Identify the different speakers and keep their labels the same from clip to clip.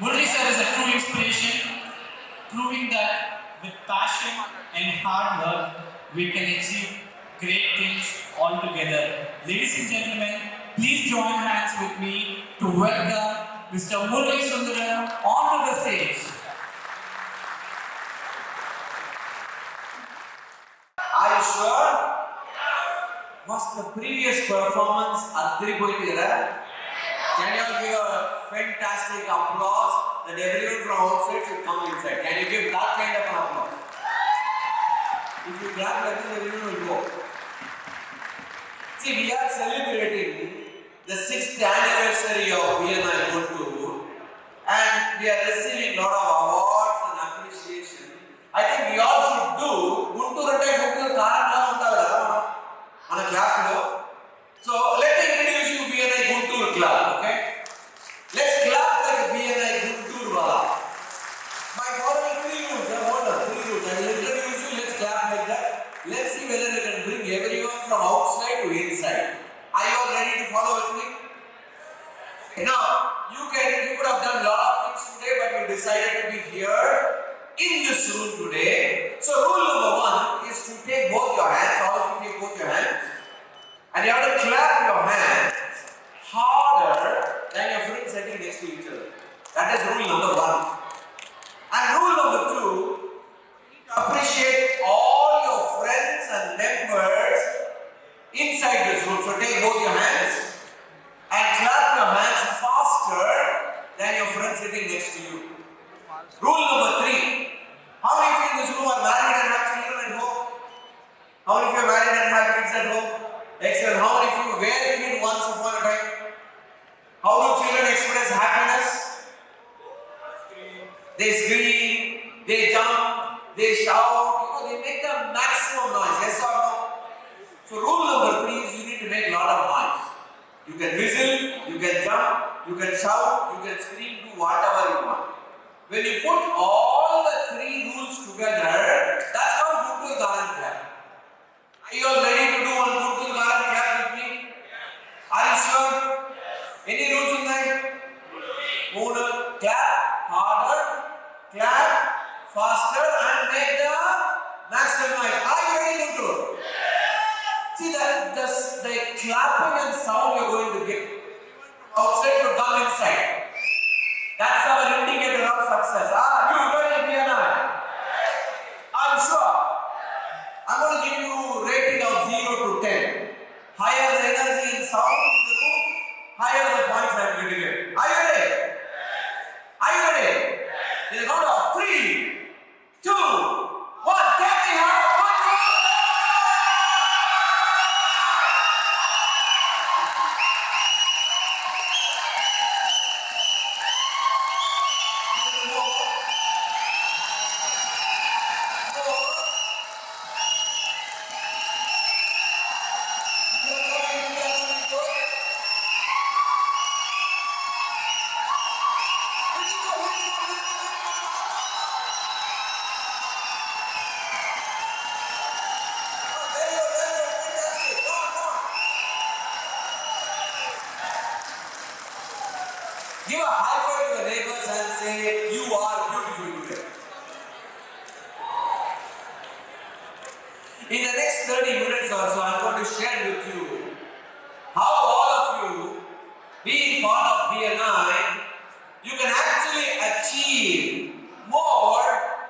Speaker 1: Murali sir is a true inspiration, proving that with passion and hard work, we can achieve great things all together. Ladies and gentlemen, please join hands with me to welcome Mr. Murali Sundaram onto the stage.
Speaker 2: Are you sure? Was the previous performance together? Can you all give a fantastic applause that everyone from outside should come inside? Can you give that kind of an applause? If you clap like this, everyone will go. See, we are celebrating the 6th anniversary of BNI Guntur, and we are receiving a lot of awards and appreciation. I think we all should do Guntur and Guntur on a class floor. So let me introduce you BNI Guntur club, okay? Let's clap like a BNI Guntur wala. By following 3 rules, hold on, 3 rules. I will introduce you, let's clap like that. Let's see whether we can bring everyone from outside to inside. Are you all ready to follow with me? Now, you could have done a lot of things today, but you decided to be here in this room today. So rule number 1 is to take both your hands. How do you take both your hands? And you have to clap your hands harder than your friends sitting next to each other. That is rule number 1. And rule number 2, appreciate all your friends and members inside this room. So take both your hands and clap your hands faster than your friends sitting next to you. Rule number 3, how many of you in this room are married and have children at home? How many of you are married and have kids at home? Excellent. How many of you were a kid once upon a time? How do children express happiness? They scream, they jump, they shout, they make the maximum noise. Yes or no? So rule number 3 is you need to make a lot of noise. You can whistle, you can jump, you can shout, you can scream, do whatever you want. When you put all the 3 rules together, that's how Guntur Garan clap. Are you all ready to do one Guntur Garan clap with me? Are you sure? Any rules in there? Clap harder, clap faster, and make the maximum noise. Are you ready, Guntur? See that the clapping and sound you're going to get outside to come inside. That's our indicator of success. You ready, BNI? I'm sure. I'm going to give you a rating of 0 to 10. Higher the energy and sound in the room, higher the points I'm going to get. Are you ready? Are you ready? In the count of 3, 2, 1, can we have a fun roll? Give a high five to your neighbors and say, you are beautiful today. In the next 30 minutes or so, I'm going to share with you how all of you, being part of BNI, you can actually achieve more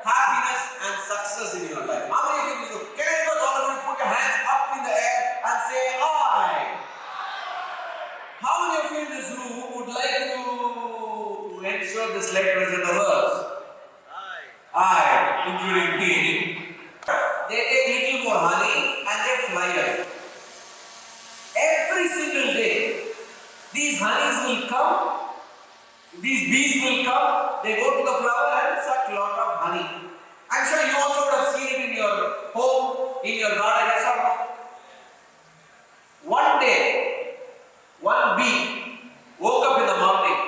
Speaker 2: happiness and success in your life. How many of you, can I request all of you put your hands up in the air and say, I? How many of you in this room would like to ensure the slide present verse? I, including me. They take little more honey and they fly away. Every single day, these honeys will come, these bees will come, they go to the flower and suck a lot of honey. I'm sure you also would have seen it in your home, in your garden, yes or no? One day, one bee woke up in the morning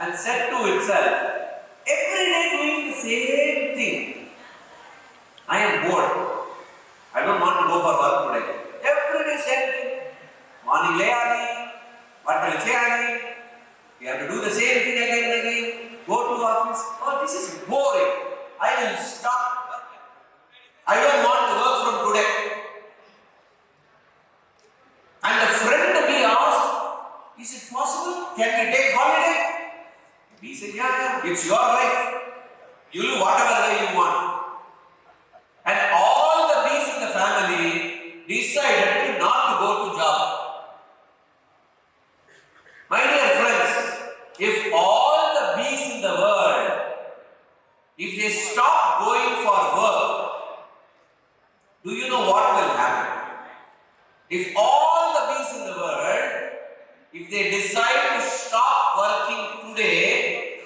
Speaker 2: and said to itself, every day doing the same thing. I am bored. I don't want to go for work today. Every day same thing. Morning layali, బట్టలు చేయాలి, We have to do the same thing again and again. Go to office. Oh, this is boring. I will stop working. I don't want to work from today. And the friend we asked, is it possible? Can we take holiday? We said, yeah, it's your life. You do whatever way you want. And all the bees in the family decided to not to go to job. My dear friends, if all the bees in the world, if they stop going for work, do you know what will happen? If all the bees in the world, if they decide to stop working today,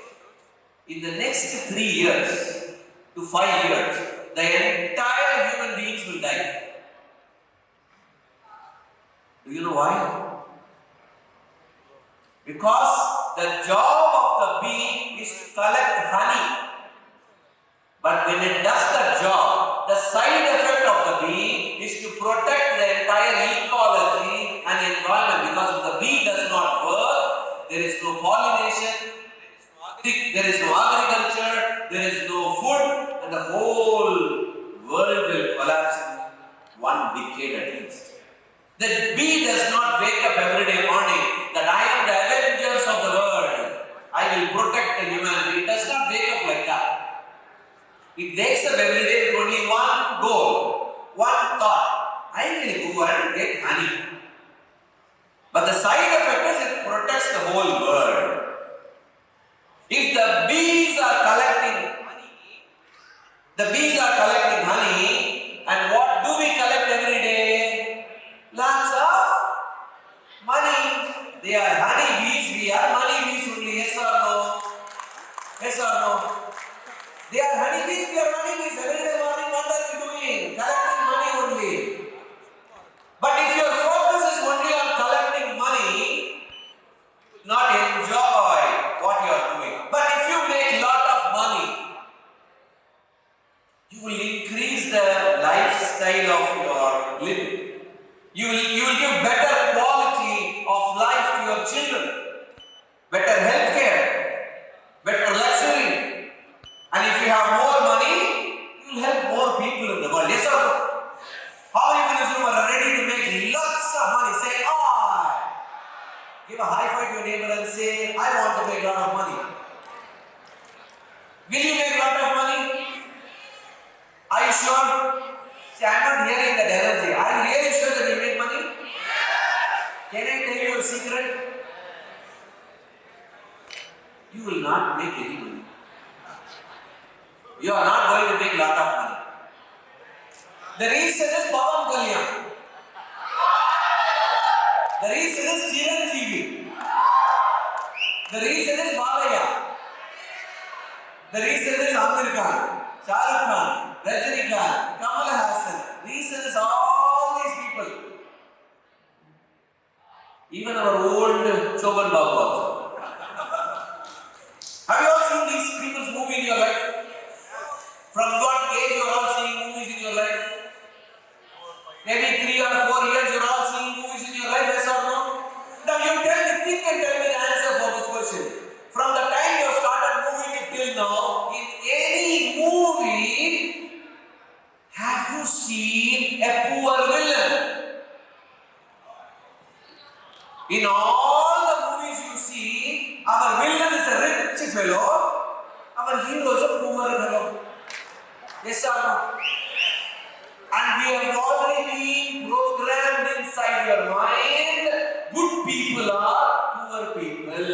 Speaker 2: in the next 3 years to 5 years, the entire human beings will die. Do you know why? Because the job of the bee is to collect honey. But when it does the job, the side effect of the bee is to protect the entire ecology and environment. Because if the bee does not work, there is no pollination, there is no agriculture, there is no food, and the whole world will collapse in 1 decade at least. The bee does not wake up every day morning that I am the avengers of the world. I will protect the humanity. It does not wake up like that. It wakes up every day with only one goal, one thought. I will go and get honey. But the side effect is it protects the whole world. If the bees are collecting honey, and what do we collect every day? Lots of money. They are honey bees, we are money bees only. Yes or no? Yes or no? They are honey bees, we are money bees. Every day morning, what are you doing? Collecting money only. But if your focus is only on collecting money, not enjoy what you are doing. But if you make lot of money, you will increase the lifestyle of your living. You will give better quality of life to your children, better health care, better luxury. And if you have more money, you will help more people in the world. Yes or no? How many of you are ready to make lots of money? Say, I. Give a high five to your neighbor and say, I want to make a lot of money. Will you make a lot of money? Are you sure? See, I am not hearing that energy. Are you really sure that you make money? Can I tell you a secret? You will not make any money. You are not going to make a lot of money. The reason is Pavan Kalyan. The reason is Chiranjeevi. The reason is Balaya. The reason is Amir Khan, Shah Rukh Khan, Rajini Khan, Kamal Hassan. Reason is all these people. Even our old Choban Babu also. Have you all seen these people's movie in your life? From what age you are all seeing movies in your life? Maybe 3 or 4 years you are all seeing movies in your life, yes or no? Now you think and tell me the answer for this question. From the time you have started moving till now, in any movie, have you seen a poor villain? In all the movies you see, our villain is a rich fellow, our hero is a poor fellow. Yes or no? And we have already been programmed inside your mind. Good people are poor people.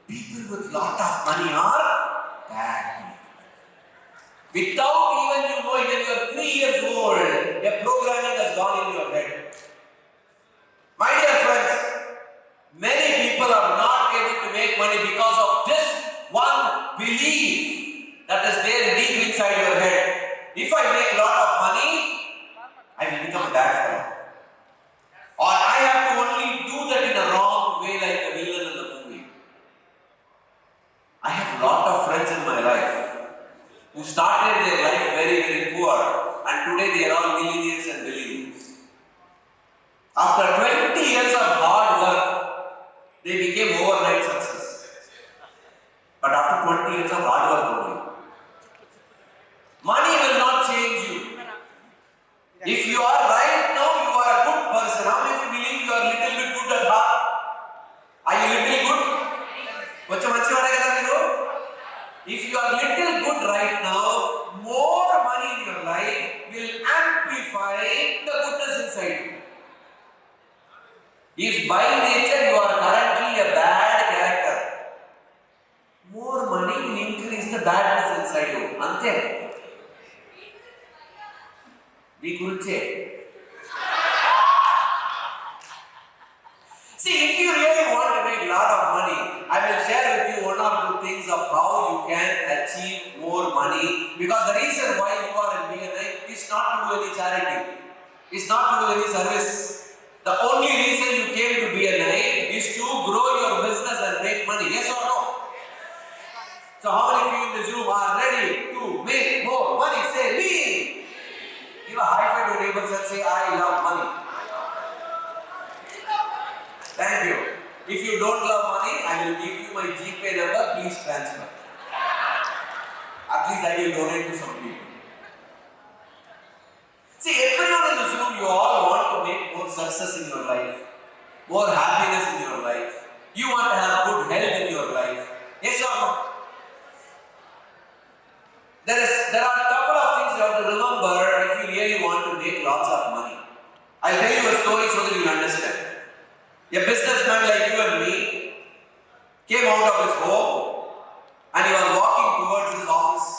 Speaker 2: People with lot of money are bad people. Without even you knowing, when you are 3 years old, a programming has gone in your head. My dear friends, many people are not able to make money because of this one belief that is there deep inside your head. If I make lot of money, I will become a bad fellow. Or I have to only do that in a wrong way like the villain in the movie. I have a lot of friends in my life who started their life very, very poor and today they are all millionaires and billionaires. After 20 years of hard work, they became overnight success. doing right now, more money in your life will amplify the goodness inside you. If by nature you are currently a bad character, more money will increase the badness inside you. Ante. We could say. See, if you really want to make a lot of money, I will share with you one or two things of how you can achieve more money. Because the reason why you are in BNI is not to do any charity. It's not to do any service. The only reason you came to BNI is to grow your business and make money. Yes or no? So how many of you in this room are ready to make more money? Say me. Give a high five to your neighbors and say, I love money. Thank you. If you don't love money, I will give you my GPay number. Please transfer. At least I will donate to some people. See, everyone in this room, you all want to make more success in your life, more happiness in your life. You want to have good health in your life. Yes or no? There are a couple of things you have to remember if you really want to make lots of money. I'll tell you a story so that you will understand. A businessman like you and me came out of his home and he was walking towards his office.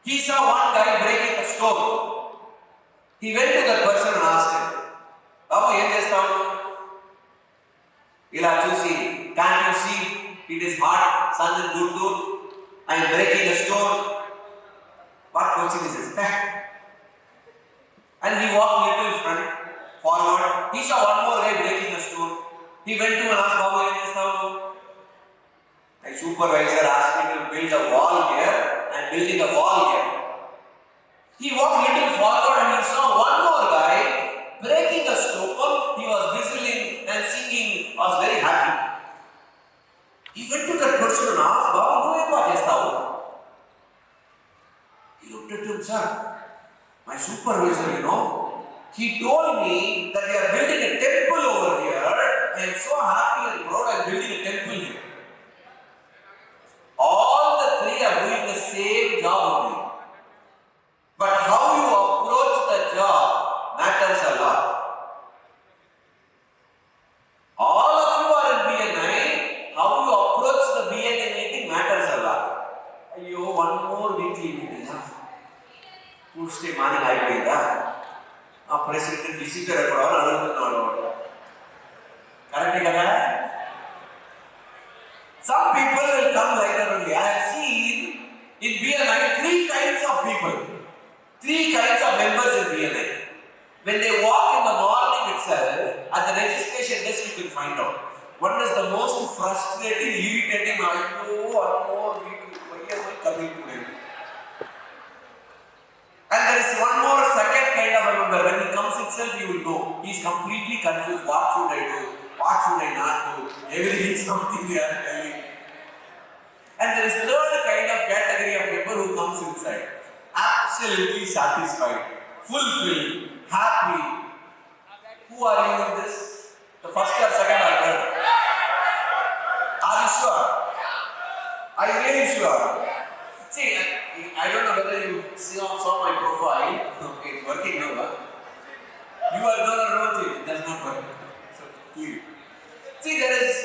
Speaker 2: He saw one guy breaking a stone. He went to that person and asked him, Babu, ఏం చేస్తావు? ఇలా చూసి, can't you see it is hot, sun in Guntur, I am breaking a stone. What question is this? And he walked little front, forward. He saw one more guy breaking a stone. He went to and asked, Babu, ఏం చేస్తావు? My supervisor asked me to build a wall here. I am building a wall here. He walked little forward and he saw one more guy breaking a stone. He was whistling and singing, was very happy. He went to that person and asked, Babu, నువ్వేం బాగా చేస్తావు? He looked at him, sir, my supervisor, he told me that they are building a temple over here. I am so happy and proud I am building a temple here. All the three are doing the same job only. But how you approach the job matters a lot. All of you are in BNI. How you approach the BNI meeting matters a lot. Ayyo, one more weekly meeting. Tuesday morning అయిపోయిందా? ఆ president visitor ఎక్కడ అడుగుతున్నాడు. కరెక్టే కదా? Some people will come like that only. I have seen in BNI three kinds of people. Three kinds of members in BNI. When they walk in the morning itself, at the registration desk you can find out. One is the most frustrating, irritating, one more week, why am I coming today? And there is one more second kind of a member. When he comes itself, you will know. He is completely confused. What should I do? What should I not do? Everything is something they are telling. And there is third kind of category of member who comes inside. Absolutely satisfied, fulfilled, happy. Who are you in this? The first or second or third? Are you sure? Are you really sure? See, I don't know whether you saw my profile. Okay, it's working now. You are going to know it. It does not work. So, see, there is,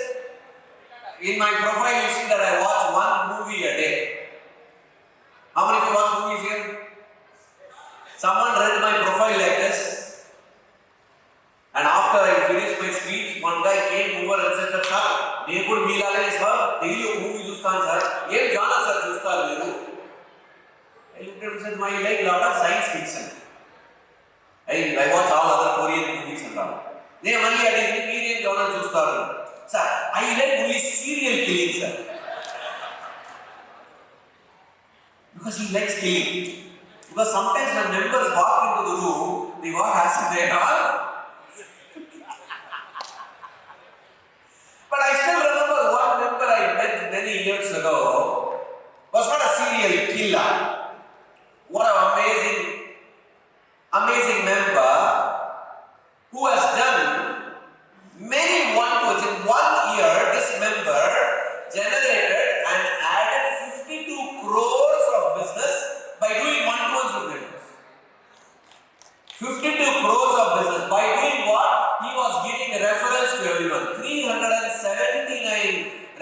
Speaker 2: in my profile you see that I watch one movie a day. How many of you watch movies here? Someone read my profile like this. And after I finished my speech, one guy came over and said that, sir, నేను కూడా మీలాగనే sir daily ఒక movie చూస్తాను sir. ఏం genre sir చూస్తారు మీరు? I looked at him and said, I like a lot of science fiction. I watch all other Korean movies and all. నేను మళ్ళీ అడిగి మీరేం జానర్ చూస్తారు? Sir, I like only serial killing, sir. Because he likes killing. Because sometimes when members walk into the room, they walk as if they are. But I still remember one member I met many years ago was not a serial killer. What an amazing member who has done many wonders. In 1 year, this member generated and added 52 crores of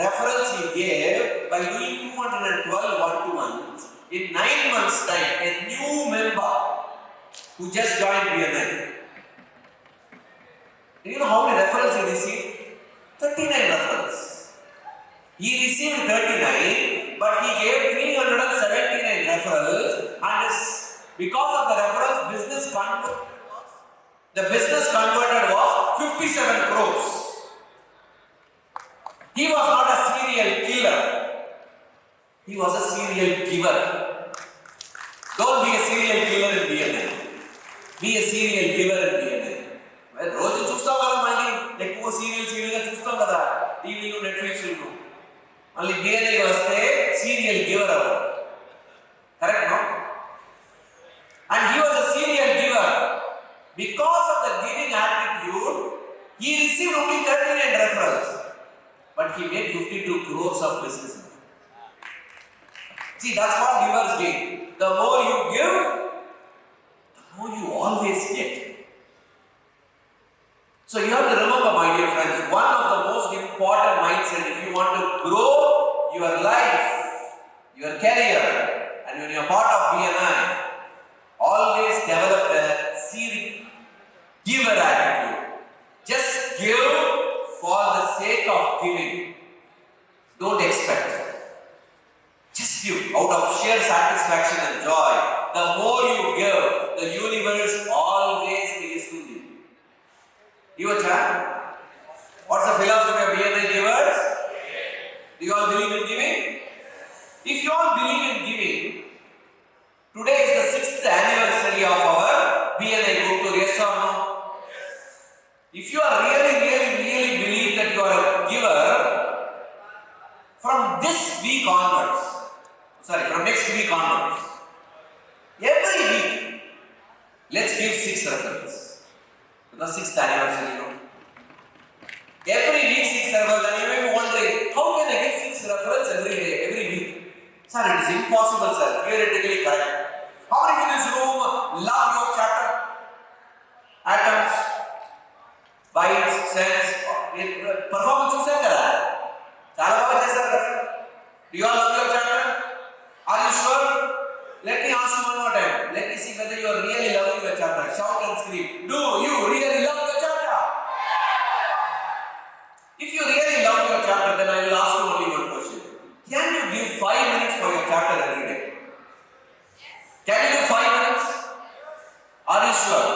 Speaker 2: referrals he gave by doing 212 one-to-ones. In 9 months' time, a new member who just joined BNI. Do you know how many referrals he received? 39 referrals. He received 39, but he gave 379 referrals, and because of the referrals, the business converted was 57 crores. He was not a serial killer. He was a serial giver. Don't be a serial killer in DNA. Be a serial giver in DNA. రోజు చూస్తాం కదా, మళ్ళీ ఎక్కువ సీరియల్గా చూస్తాం కదా టీవీలో, నెట్ఫ్లిక్స్లో. మళ్ళీ DNA వస్తే సీరియల్ గివర్ అవ్వదు. Correct no? And he was a serial giver. Because of the giving attitude, he received only 39 referrals. But he made 52 crores of business. See, that's what givers gain. The more you give, the more you always get. So you have to remember, my dear friends, one of the most important mindset if you want to grow your life, your career, and when you are part of BNI, always develop a serial giver attitude. Just give for the sake of giving. Don't expect. Just give out of sheer satisfaction and joy. The more you give, the universe always begins to give. What's the philosophy of BNI givers? Do you all believe in giving? If you all believe in giving, today is the 6th anniversary of our BNI Guntur. Yes or no? If you are really believe that you are a giver, from this week onwards, from next week onwards, every week, let's give 6 referrals. Because 6th anniversary, you know. Every week 6 referrals, and you may be wondering, how can I give 6 referrals every day, every week? Sir, it is impossible, sir. Theoretically correct. How many in this room love your chapter? Atoms, bytes, cents, performance చూసాం కదా, చాలా బాగా చేశారు కదా. Do you all love your chapter? Are you sure? Let me ask you one more time. Let me see whether you are really loving your chapter. Shout and scream. Do you really love your chapter? If you really love your chapter, then I will ask you only one question. Can you give 5 minutes for your chapter every day? Can you do 5 minutes? Are you sure?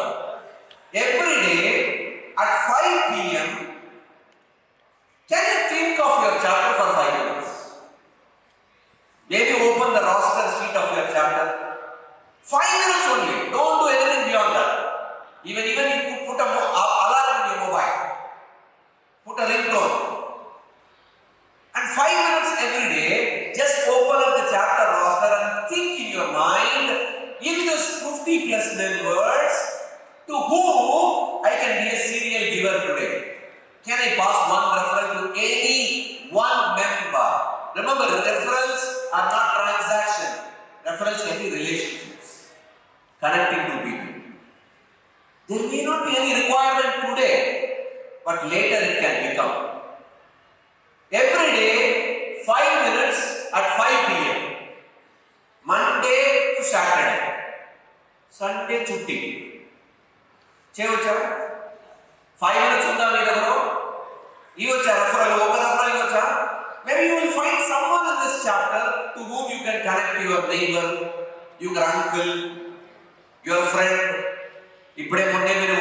Speaker 2: Every day at 5 p.m., can you think of your chapter for 5 minutes? Maybe open the roster sheet of your chapter. 5 minutes only. Don't do anything beyond that. Even you put a alarm in your mobile. Put a ringtone. And 5 minutes every day, just open up the chapter roster and think in your mind, in this 50 plus members, to whom I can be a serial giver today. Can I pass one referral to any one member? Remember, referrals are not transaction. Referrals can be relationships, connecting to people. There may not be any requirement today, but later it can become. Every day, 5 minutes at 5 p.m. Monday to Saturday. Sunday chutti. Chevacha? 5 minutes unda mee dagaro. Ivacha referral, open referral ivacha. Maybe you will find someone in this chapter to whom you can connect to your neighbor, your uncle, your friend. ఇప్పుడే మొన్నే మీరు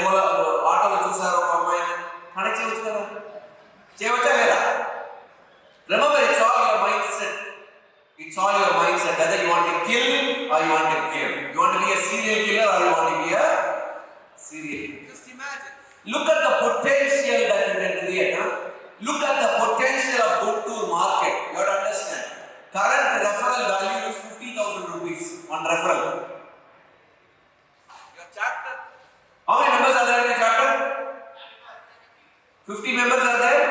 Speaker 2: ఆటోలో చూసారు ఒక అమ్మాయిని, connect చేయవచ్చు కదా, చేయవచ్చా లేదా? Remember, it's all your mindset. It's all your mindset. Whether you want to kill or you want to give. You want to be a serial killer or you want to be a serial. Just imagine. Look at the potential that you can create. Huh? Look at the potential of Guntur market. You have to understand. Current referral value is 50,000 rupees. One referral. Your chapter. How many members are there in the chapter? 50 members are there?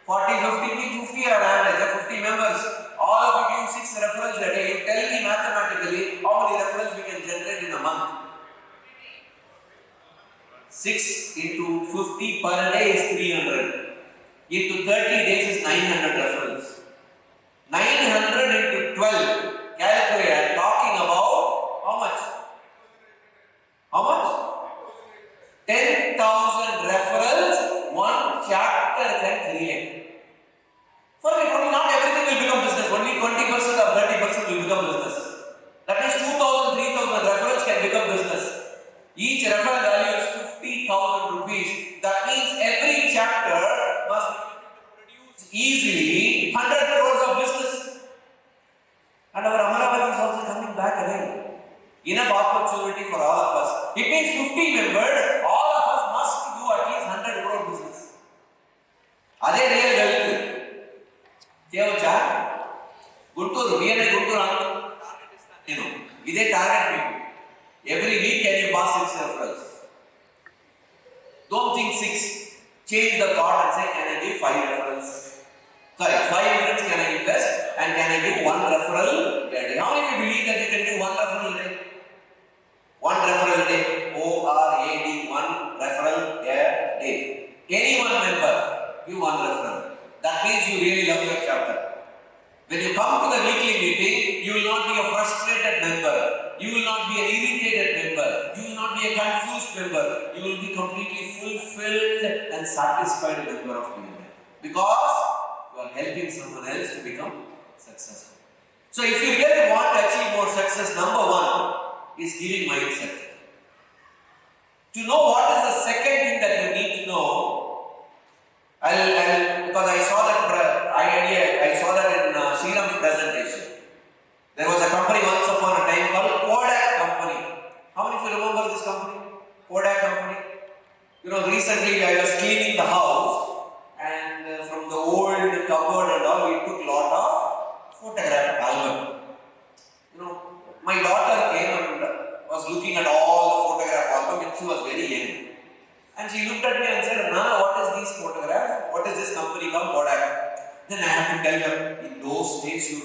Speaker 2: 40, 50 are average. 50 members. All of you give 6 referrals a day. You tell me mathematically how many referrals we can generate in a month. 6 into 50 per day is 300. into 30 days is 900 referrals. 900 into 12. Calculate. I am talking about how much? How much? 10,000 referrals one chapter can create. Forget, only not everything will become business. Only 20% or 30% will become business. That means 2,000, 3,000 referrals can become business. Each referral value is 50,000 rupees. That means every chapter must produce easily 100 crores of business. And our Amaravati is also coming back again. Enough opportunity for all of us. It means 50 members, all of us must do at least 100 crore business. Are they real wealth? Kevacha? Guntur, DNA Guntur, Is target people. Every week can you pass 6 referrals? Don't think 6. Change the thought and say, can I give 5 referrals? Sorry, 5 minutes can I invest and can I give 1 referral a day? How many of you believe that you can give 1 referral a day? 1 referral a day. O-R-A-D, 1 referral a day. Any one member, give 1 referral. That means you really love your chapter. When you come to the weekly meeting, you will not be a frustrated member. You will not be an irritated member. You will not be a confused member. You will be completely fulfilled and satisfied member of Keynote. Because you are helping someone else to become successful. So if you really want to achieve more success, number 1 is giving mindset. To know what is the second thing that you need to know, because I saw that in Sriram's presentation. There was a company once upon a time called Kodak Company. How many of you remember this company? Kodak Company. Recently I was cleaning the house and from the old cupboard and all, we took a lot of photograph album. My daughter came and was looking at all the photograph album and she was very young. And she looked at me and said, Nana, what is this photograph? What is this company called Kodak? Then I have to tell her, in those days,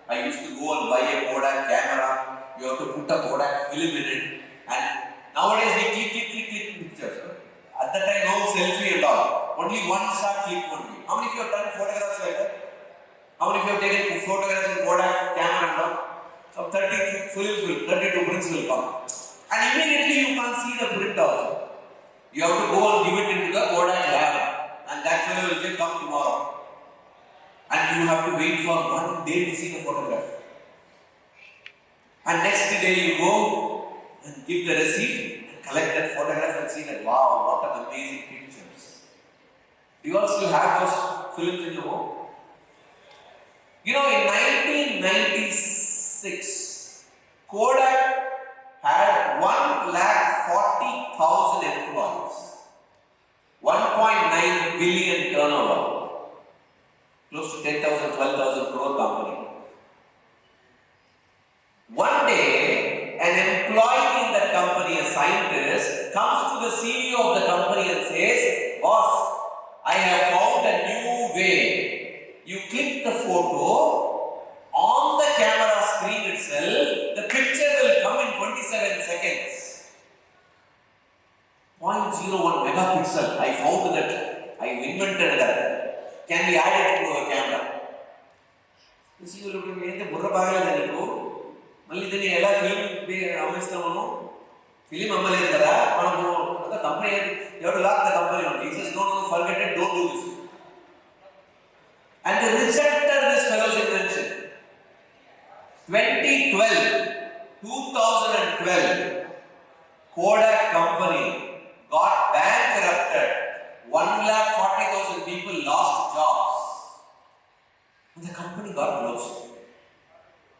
Speaker 2: I used to go and buy a Kodak camera. You have to put a Kodak film in it. And nowadays we click pictures. At that time, no selfie and all. Only one shot click only. How many of you have done photographs like that? How many of you have taken photographs in Kodak camera and all? So 32 prints will come. And immediately you can't see the print also. You have to go and give it into the Kodak lab. And that fellow will say, come tomorrow. And you have to wait for 1 day to see the photograph. And next day you go and give the receipt and collect that photograph and see that, wow, what an amazing pictures. Do you all still have those films in your home? In 1996, Kodak had 140,000 employees, 1.9 billion turnover, close to 10,000, 12,000 crore company. One day, an employee in that company, a scientist, comes to the CEO of the company and says, boss, I have found a new way. You click the photo, on the camera screen itself, the picture will come in 27 seconds. 0.01 megapixel, I found that. I invented that. Can we add it to a camera? You see, you look at me, the Burra Bagal, Malidani Ella film, film Amalera, the company, you have to lock the company on. He says, no, forget it, don't do this. And they rejected this fellow's invention. 2012, Kodak Company got bankrupted. 140,000 people lost jobs. And the company got closed.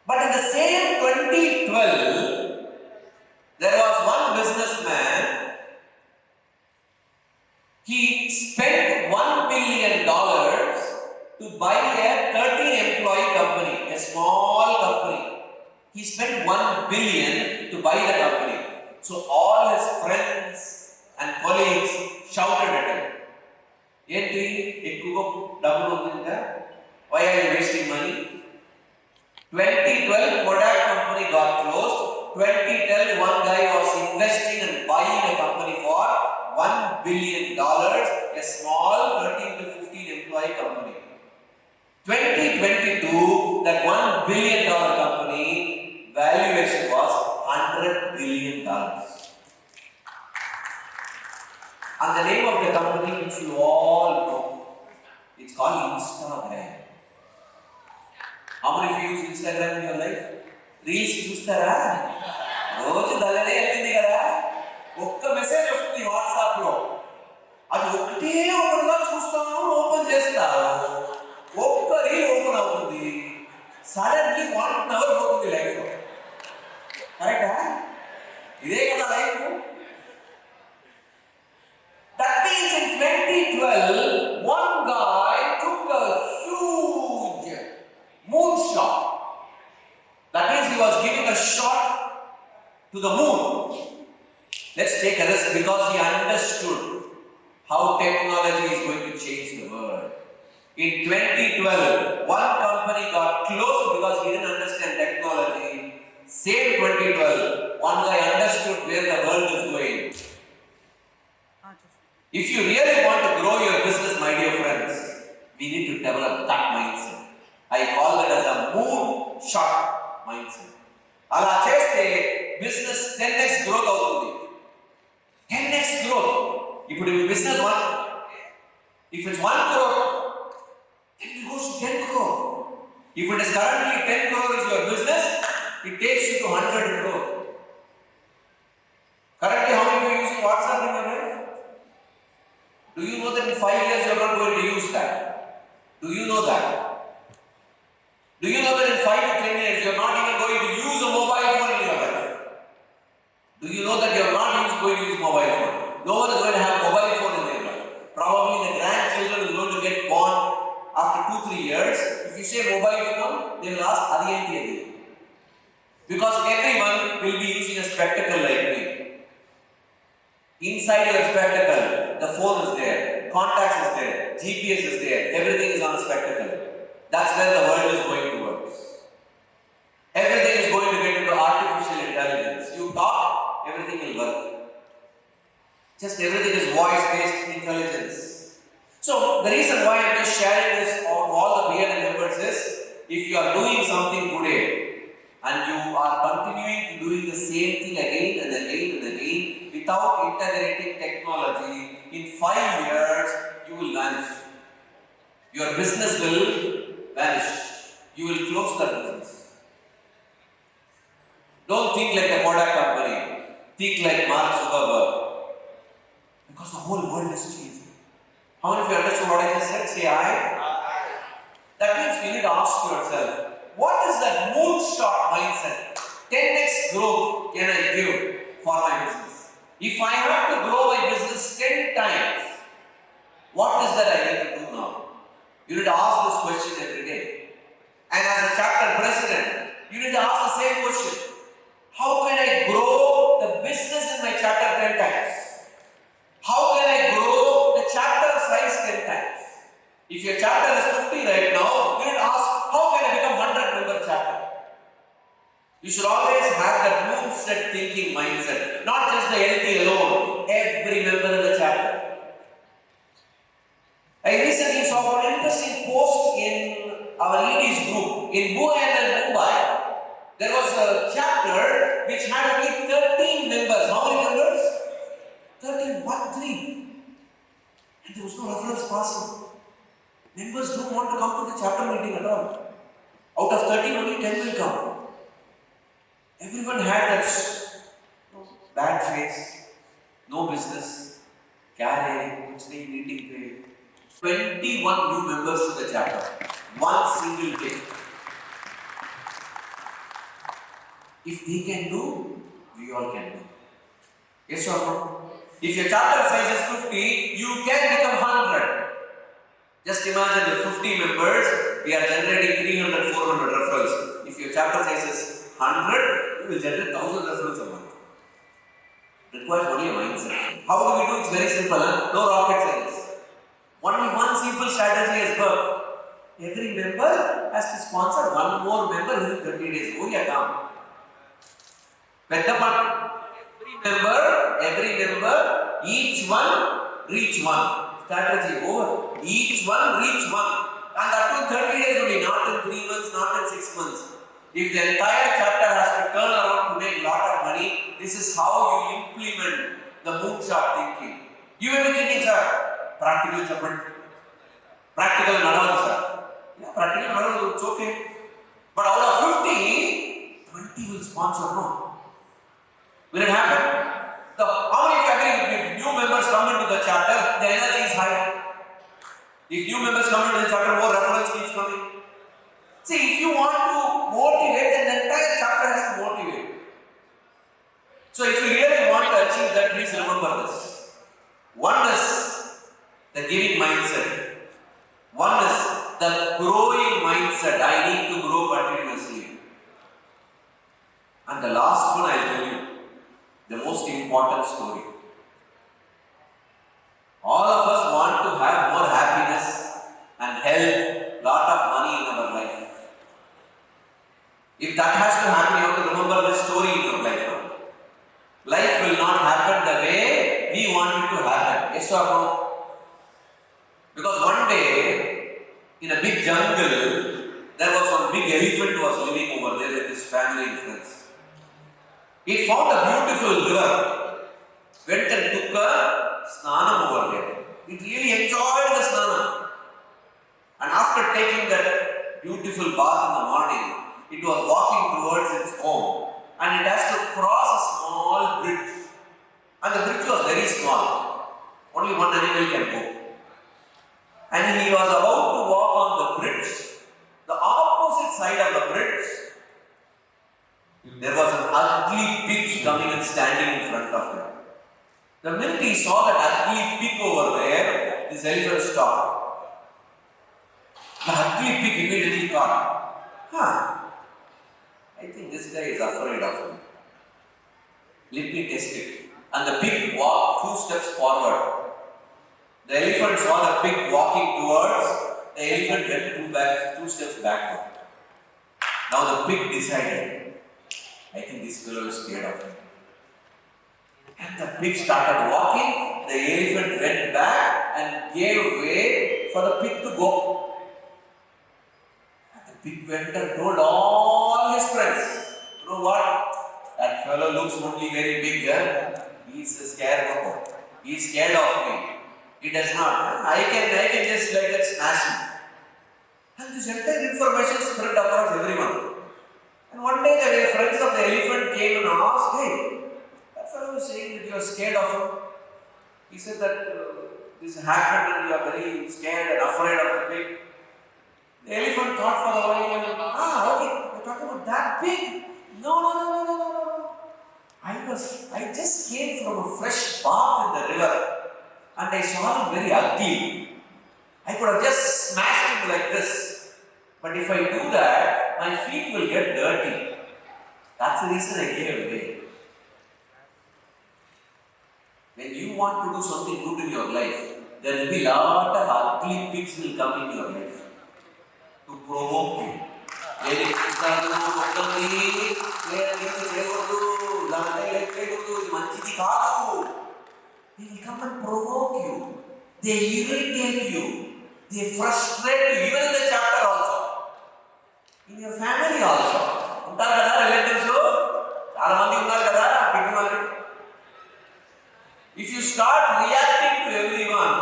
Speaker 2: But in the same 2012, there was one businessman. He spent $1 billion to buy a 13-employee company, a small company. He spent $1 billion to buy the company. So all his friends and colleagues shouted at him. Why are you wasting money? 2012, Kodak company got closed. 2010, one guy was investing and buying a company for $1 billion, a small 13 to 15 that $1 billion company, valuation was $100 billion. And the name of the company, which you all know, it's called Instagram. How many of you use Instagram in your life? Reels చూస్తారా? రోజు దల్లనే వెళ్తుంది కదా. ఒక్క message వస్తుంది WhatsApp లో. అది ఒకటిగా చూస్తాను, ఓపెన్ చేస్తాను. ఒక్క రీల్ ఓపెన్ అవుతుంది. సడన్లీ 1 అవర్ పోతుంది లైఫ్ లో. కరెక్టా? ఇదే కదా life. That means in 2012, one guy took a huge moonshot. That means he was giving a shot to the moon. Let's take a risk because he understood how technology is going to change the world. In 2012, one company got closed because he didn't understand technology. Same 2012, one guy understood where the world is going. If you really want to grow your business, my dear friends, we need to develop that mindset. I call that as a moonshot mindset. అలా చేస్తే business 10x growth అవుతుంది. 10x growth. ఇప్పుడు మీ business 1, if it's 1 crore, then it goes to 10 crore. If it is currently 10 crore is your business, it takes you to 100 crore. Currently, how many of you are using WhatsApp in your life? Do you know that in 5 years you are not going to use that? Do you know that? Do you know that in 5 to 10 years you are not even going to use a mobile phone in your life? Do you know that you are not going to use mobile phone? No one is going to have mobile phone in their life. Probably the grandchildren is going to get born after 2-3 years. If you say mobile phone, they will ask Adi. Because everyone will be using a spectacle like me. Inside your spectacle, the phone is there, contacts is there, GPS is there, everything is on a spectacle. That's where the world is going towards. Everything is going to get into artificial intelligence. You talk, everything will work. Just everything is voice-based intelligence. So, the reason why I'm just sharing this on all the BNN members is, if you are doing something today, and you are continuing to doing the same thing again and again and again, without integrating technology, in 5 years, you will vanish. Your business will vanish. You will close that business. Don't think like the Kodak company. Think like Mark Zuckerberg. Because the whole world is changing. How many of you understood what I just said? Say aye. That means you need to ask yourself, what is that moonshot mindset? 10x growth can I give for my business? If I have to grow my business 10 times, what is that I need to do now? You need to ask this question every day. And as a chapter president, you need to ask the same question. How can I grow the business in my chapter 10 times? How can I grow the chapter size 10 times? If your chapter is 50 right now, you need to ask, how can I become 100-member chapter? You should always have that moonset thinking mindset, not just the LT alone, every member in the chapter. I recently saw an interesting post in our ladies group in Buhan and Mumbai. There was a chapter which had only 13 members. How many members? 13, 1-3. And there was no reference passing. Members don't want to come to the chapter meeting at all. Out of 13, only 10 will come. Everyone had that bad face, no business, carry, meeting pay. 21 new members to the chapter. One single day. If they can do, we all can do. Yes or no? If your chapter size is 50, you can become 100. Just imagine with 50 members, we are generating 300, 400 referrals. If your chapter size is 100, you will generate 1,000 referrals a month. It requires only a mindset. How do we do? It's very simple. No rocket science. Only one simple strategy has worked. Every member has to sponsor one more member within 30 days. Oh yeah, come. Every member, each one reach one. Strategy over. Each one reach one. And that too in 30 days only, not in 3 months, not in 6 months. If the entire chapter has to turn around to make a lot of money, this is how you implement the moonshot thinking. You will be thinking, sir, practical chapter. Practical another, sir. Yeah, practical another, it's okay. But out of 50, 20 will sponsor, no? Will it happen? How many of you agree with me? If new members come into the chapter, the energy is high. If new members come into the chapter, more reference keeps coming. See, if you want to motivate, then the entire chapter has to motivate. So if you really want to achieve that, please remember this. One is the giving mindset. One is the growing mindset. I need to grow continuously. And the last one I'll tell you, the most important story. All of us want to have more happiness and health, lot of money in our life. If that has to happen, you have to remember this story in your life. Life will not happen the way we want it to happen. Yes or no? Because one day, in a big jungle, there was one big elephant was living over there with his family and friends. It found a beautiful river, went and took a snanam over there. It really enjoyed the snanam. And after taking that beautiful bath in the morning, it was walking towards its home. And it has to cross a small bridge. And the bridge was very small. Only one animal can go. And he was about to walk on the bridge. The opposite side of the bridge, there was an ugly pig coming and standing in front of him. The minute he saw that ugly pig over there, this elephant stopped. The ugly pig immediately thought, I think this guy is afraid of me. Let me test it. And the pig walked 2 steps forward. The elephant saw the pig walking towards, the elephant went 2 steps backward. Now the pig decided, I think this fellow is scared of me. And the pig started walking, the elephant went back and gave way for the pig to go. And the pig went and told all his friends, you know what? That fellow looks only very big, he is scared of me. He is scared of me. He does not. I can just like that smash him. And this entire information spread across everyone. And one day the friends of the elephant came and asked, hey, that fellow is saying that you are scared of him. He said that this happened and you are very scared and afraid of the pig. The elephant thought for a while, okay, you're talking about that pig? No. I just came from a fresh bath in the river and I saw him very ugly. I could have just smashed him like this. But if I do that, my feet will get dirty. That's the reason I gave away. When you want to do something good in your life, there will be a lot of ugly pigs will come in your life to provoke you. They will come and provoke you. They irritate you. They frustrate you, even in the chapter also. In your family also. Relatives, if you start reacting to everyone,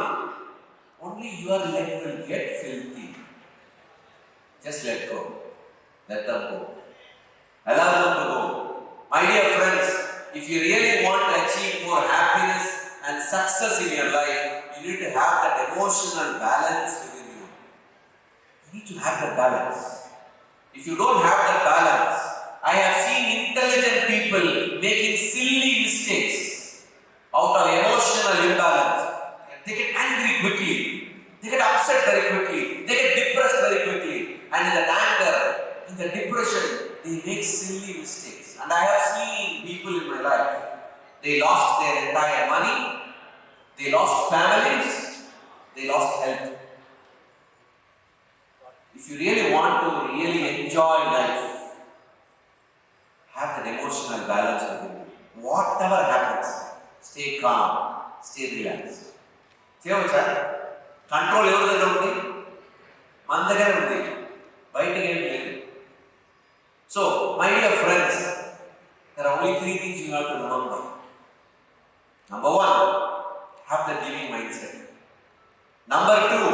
Speaker 2: only your leg will get filthy. Just let go. Let them go. Allow them to go. My dear friends, if you really want to achieve more happiness and success in your life, you need to have that emotional balance within you. You need to have that balance. If you don't have that balance, I have seen intelligent people making silly mistakes out of emotional imbalance. They get angry quickly. They get upset very quickly. They get depressed very quickly. And in that anger, in the depression, they make silly mistakes. And I have seen people in my life, they lost their entire money, they lost families, they lost health. If you really want to really enjoy life, have that emotional balance within you. Whatever happens, stay calm, stay relaxed. Control everything. మన దగ్గర ఉంది, బయటికి ఏం లేదు. So, my dear friends, there are only three things you have to remember. Number one, have the giving mindset. Number two,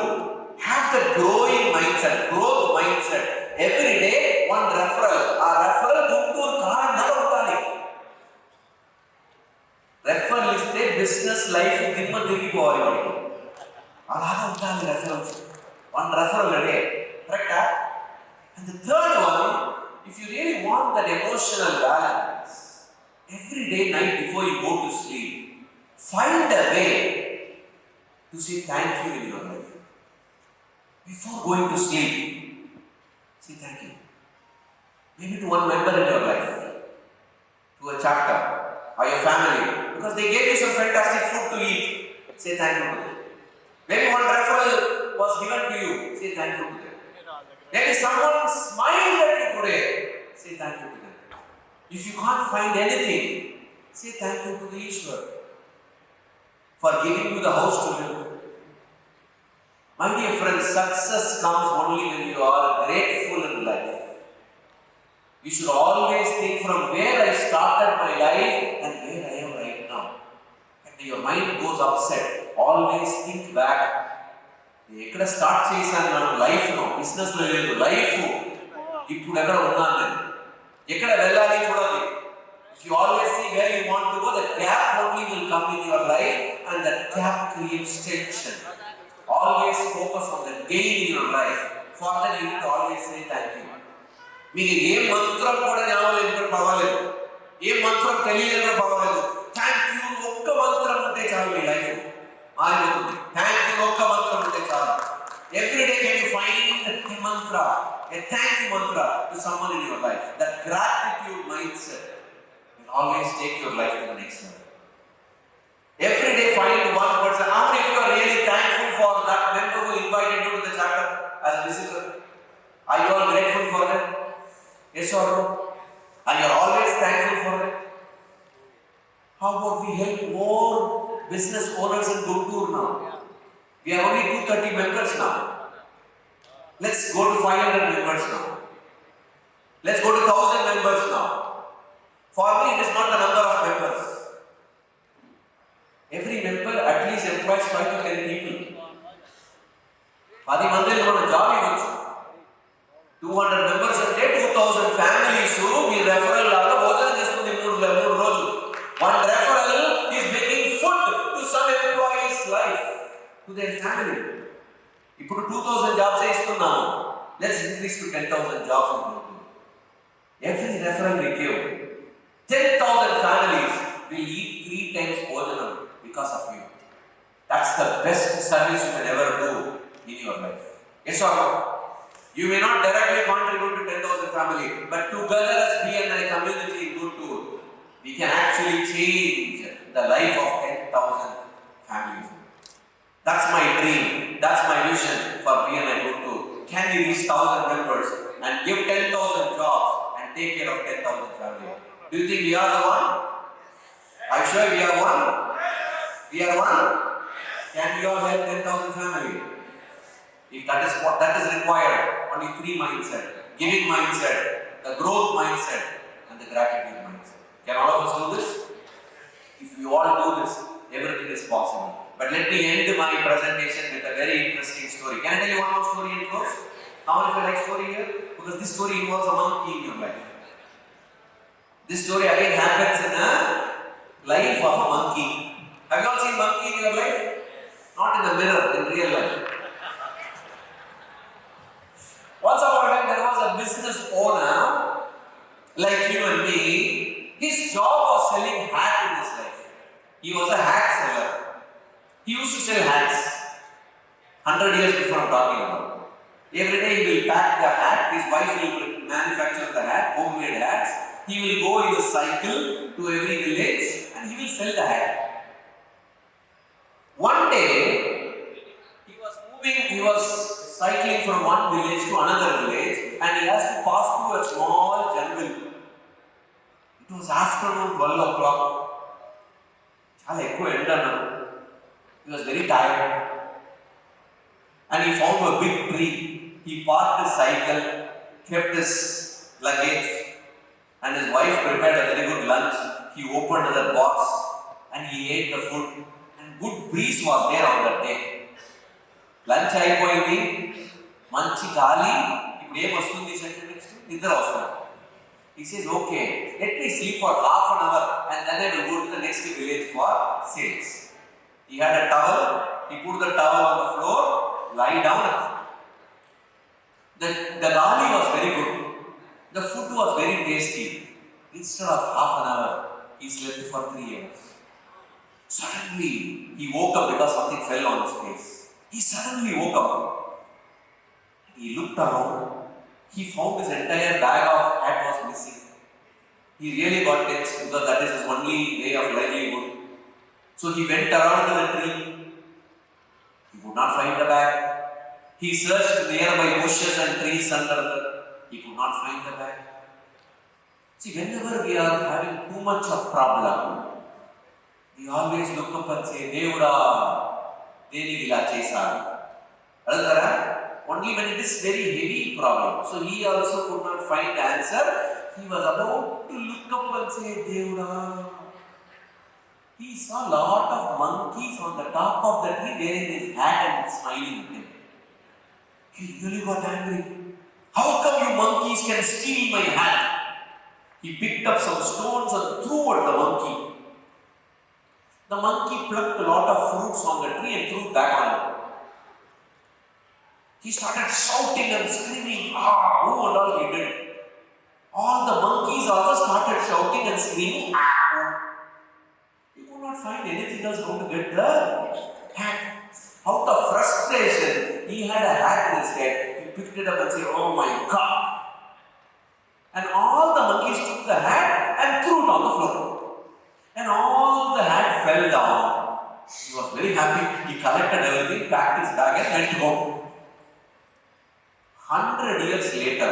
Speaker 2: have the growing mindset, growth mindset. Every day, one referral. A referral Guntur card never utali. Referral is the business life in dimma dirigi povali. Alaga utali referrals. One referral a day. Correct? And the third one, if you really want that emotional balance, every day night before you go to sleep, find a way to say thank you in your life. Before going to sleep, say thank you. Maybe to one member in your life, to a chapter, or your family, because they gave you some fantastic food to eat. Say thank you to them. Maybe one referral was given to you. Say thank you to them. Maybe someone smiled at you today. Say thank you to them. If you can't find anything, say thank you to the Ishwar for giving you the house to live. My dear friends, success comes only when you are grateful in life. You should always think from where I started my life and where I am right now. And your mind goes upset, always think back. ఎక్కడ start చేశాను ನಾನು లైఫ్లో, బిజినెస్లో లేదు, life ఇప్పుడు ఎక్కడ ఉన్నాను నేను, ఎక్కడ వెళ్ళాలి చూడాలి. If you always see where you want to go, the gap only will come in your life and that gap creates tension. Always focus on the gain in your life. For that you need to always say thank you. మీకు ఏ మంత్రం కూడా జ్ఞాపకం లేదు పర్వాలేదు, ఏ మంత్రం తెలియలేదు పర్వాలేదు, thank you ఒక్క మంత్రం ఉంటే చాలు మీ లైఫ్ మారిపోతుంది. థ్యాంక్ యూ ఒక్క మంత్రం ఉంటే చాలు. Every day can you find a mantra, a thank you mantra to someone in your life. That gratitude mindset will always take your life to the next level. Every day find one person. How many of you are really thankful for that member who invited you to the chapter as a visitor? Are you all grateful for them? Yes or no? And you are always thankful for them? How about we help more business owners in Guntur now? We are only 230 members now. Let's go to 500 members now. Let's go to 1000 members now. For me, it is not the number of members. Every member at least employs 5 to 10 people. 10 మందిలో మనం job ఇవ్వచ్చు. 200 members అంటే 2000 families మీ referral లాగా భోజనం చేస్తుంది 3 రోజులు. One referral is bringing food to some employee's life, to their family. ఇప్పుడు 2000 jobs ఇస్తున్నాము. Let's increase to 10,000 jobs in Guntur. Every referral we give, 10,000 families will eat 3 times bhojanam because of you. That's the best service you can ever do in your life. Yes or no? You may not directly contribute to 10,000 family, but together as BNI community in Guntur, we can actually change the life of 10,000 families. That's my dream. That's my vision for BNI Guntur. Can we reach 1,000 members and give 10,000 jobs and take care of 10,000 families? Do you think we are the one? I'm sure we are one. We are one. Can we all help 10,000 families? If that is what that is required, only 3 mindset: giving mindset, the growth mindset, and the gratitude mindset. Can all of us do this? If we all do this, everything is possible. But let me end my presentation with a very interesting story. Can I tell you one more story in close? How many of you like story here? Because this story involves a monkey in your life. This story again happens in a life of a monkey. Have you all seen monkey in your life? Not in the mirror, in real life. Once upon a time, there was a business owner like you and me. His job was selling hat in his life. He was a hat seller. He used to sell hats. 100 years before I'm talking about. Every day he will pack the hat. His wife will manufacture the hat, homemade hats. He will go in a cycle to every village and he will sell the hat. One day, he was cycling from one village to another village and he has to pass through a small jungle. It was afternoon 12 o'clock. He was very tired and he found a big tree He parked his cycle, kept his luggage, and his wife prepared a very good lunch. He opened the box and he ate the food, and good breeze was there on that day. Lunch అయిపోయింది, మంచి గాలి, ఇప్పుడు ఏం వస్తుంది next నిద్ర వస్తుంది. He says, okay, let me sleep for half an hour and then I will go to the next village for sales. He had a towel, he put the towel on the floor, lie down. The gali was very good. The food was very tasty. Instead of half an hour, he slept for 3 hours. Suddenly, he woke up because something fell on his face. He suddenly woke up. He looked around. He found his entire bag of hat was missing. He really got tense because that is his only way of livelihood. So he went around to the tree. He could not find the bag. He searched nearby bushes and trees under the. He could not find the bag. See, whenever we are having too much of problem, we always look up and say, Devura, Devi ila chesaru. Adutara? Only when it is very heavy problem. So he also could not find the answer. He was about to look up and say, Devura. He saw a lot of monkeys on the top of the tree wearing his hat and smiling at him. He really got angry. How come you monkeys can steal my hat? He picked up some stones and threw at the monkey. The monkey plucked a lot of fruits on the tree and threw it back on him. He started shouting and screaming, and all he did. All the monkeys also started shouting and screaming, He could not find anything else going to get the hat. Out of frustration, he had a hat in his head. He picked it up and said, oh my God. And all the monkeys took the hat and threw it on the floor. And all the hat fell down. He was very happy. He collected everything, packed his bag and went home. 100 years later,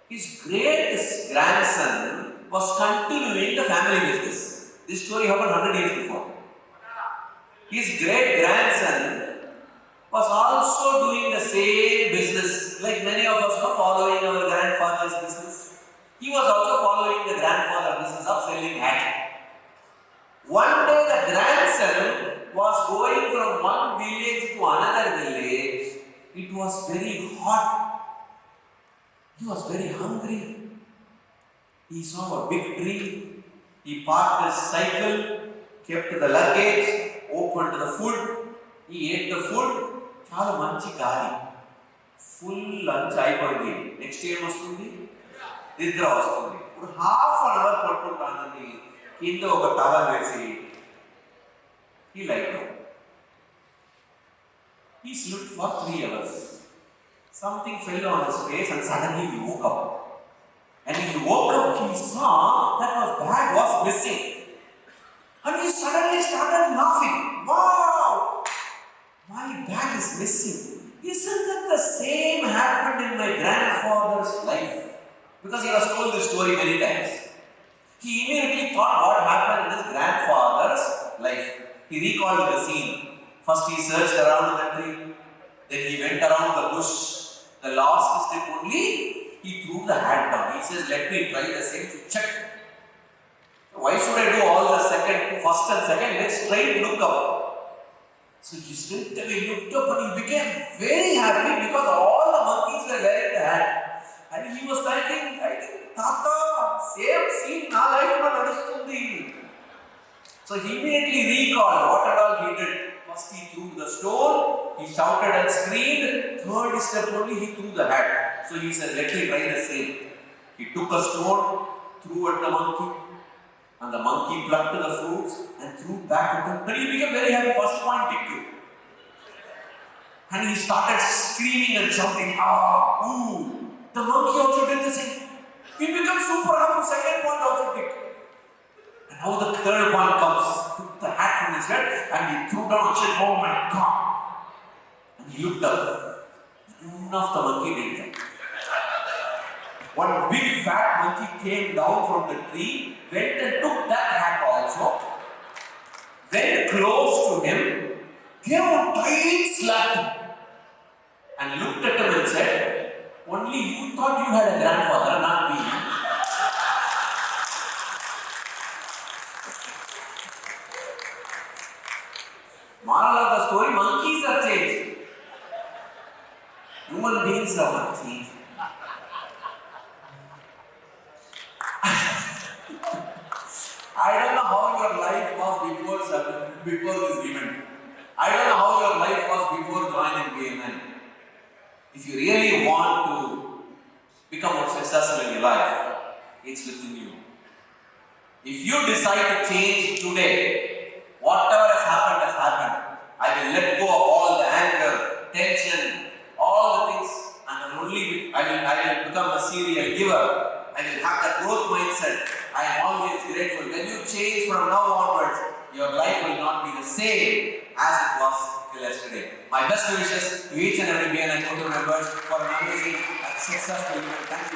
Speaker 2: his great grandson was continuing the family business. This story happened 100 years before. His great grandson was also doing the same business, like many of us are following our grandfather's business. He was also following the grandfather's business of selling hats. One day the grandson was going from one village to another village. It was very hot. He was very hungry. He saw a big tree. He parked his cycle, kept the luggage, opened the food. He ate the food. Chala manchi gali. Full lunch అయిపోయింది. Next ఏం వస్తుంది? నిద్ర వస్తుంది. ఇప్పుడు half an hour పడుకుంటానని కింద ఒక towel వేసి he lay down. He slept for 3 hours. Something fell on his face and suddenly he woke up. And when he woke up, he saw that his bag was missing. And he suddenly started laughing. Wow! My bag is missing. Isn't that the same happened in my grandfather's life? Because he was told this story many times. He immediately thought what happened in his grandfather's life. He recalled the scene. First he searched around the tree. Then he went around the bush. The last step only, he threw the hat down. He says, let me try the same to check. Why should I do all the first and second? Let's try to look up. So he straight away looked up and he became very happy because all the monkeys were wearing the hat. And he was thinking, I think, Tata, same scene na life na nadustundi. So he immediately recalled what all he did. First he threw the stone, he shouted and screamed. Third step only he threw the hat. So he said, let me try the same. He took a stone, threw at the monkey, and the monkey plucked the fruits and threw back at him. And he became very happy. First point ticked. And he started screaming and shouting, ooh. The monkey also did the same. He became super happy. Second point also ticked. And now the third point comes. Took the hat from his head and he threw down and said, oh my God. And he looked up. None of the monkey did that. One big fat monkey came down from the tree, went and took that hat also, went close to him, gave a tight slap, and looked at him and student said, only you thought you had a grandfather, not me. Moral of the story, monkeys are changed. Human beings are not changed. I don't know how your life was before this event. I don't know how your life was before joining BMN. If you really want to become more successful in your life, it's within you. If you decide to change today, whatever has happened. I will let go of all the anger, tension, all the things, and I will become a serial giver. I will have that growth mindset. I am always grateful. When you change from now onwards, your life will not be the same as it was till yesterday. My best wishes to each and every BNI Guntur members for an amazing and successful event. Thank you.